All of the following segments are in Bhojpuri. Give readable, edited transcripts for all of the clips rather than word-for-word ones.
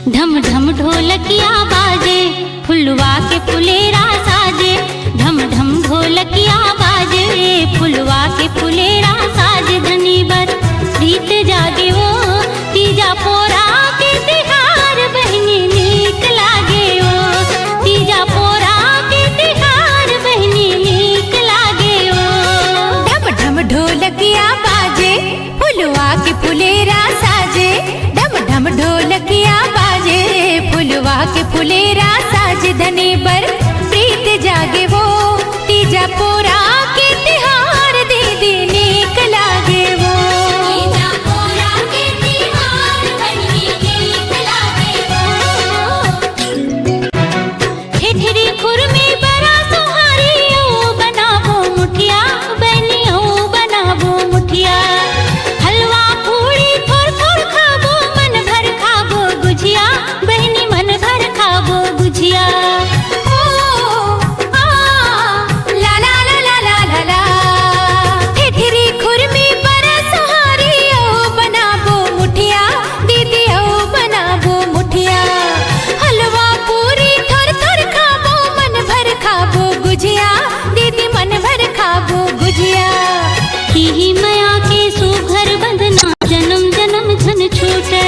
ढम ढम ढोलकिया बाजे, फुलवा के फुलेरा साजे। ढम ढम ढोलकिया बाजे, फुलवा के फुलेरा साजे। धनी बर रीत जागे वो, तीजा पोरा के तिहार बहनी नीक लागे वो। तीजा पोरा के तिहार बहनी नीक लागे वो। ढम ढम ढोलकिया बाजे, फुलवा के फुलेरा साजे। ढम ढम ढोलकिया बाजे, फुलवा के फुलेरा साजे। धनी बर प्रीत जागे वो, तीजा पोरा के तिहार दीदी नीक लागे वो। तीजा पोरा के तिहार बहनी नीक लागे वो। ठेठरी खुरमी बड़ा सुहारी ओ बनावो मुठिया, बहनी ओ बनावो मुठिया। हलवा पूड़ी थोड़ थोड़ खाबो, मन भर खाबो गुझिया, बहनी मन भर खाबो गुझिया। ला ला ला ला ला ला ला। ठेठरी खुरमी बड़ा सुहारी ओ बनावो मुठिया, दीदी ओ बनावो मुठिया। हलवा पूरी थोड़ थोड़ खाबो, मन भर खाबो गुझिया, दीदी मन भर खाबो गुझिया। ही मया के सुघर बंधना, जन्म जन्म झन छूटे।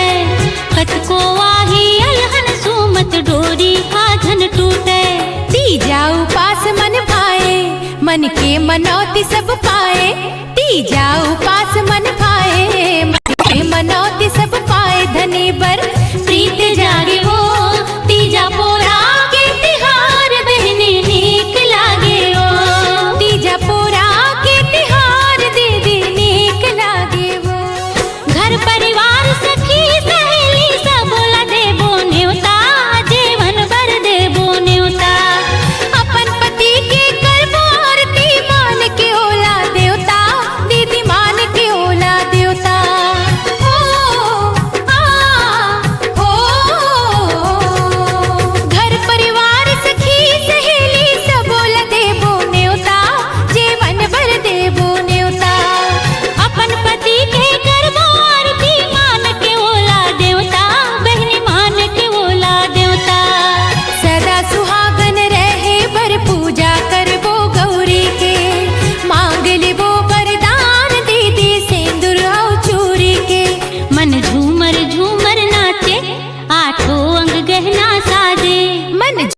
कतको आही अलहन सुमत, डोरी आधन टूटे। तीजा उपास मन भाए, मन के मनौती सब पाए। तीजा उपास मन भाए, मन के मनौती सब पाए। धनी बर प्रीत जागे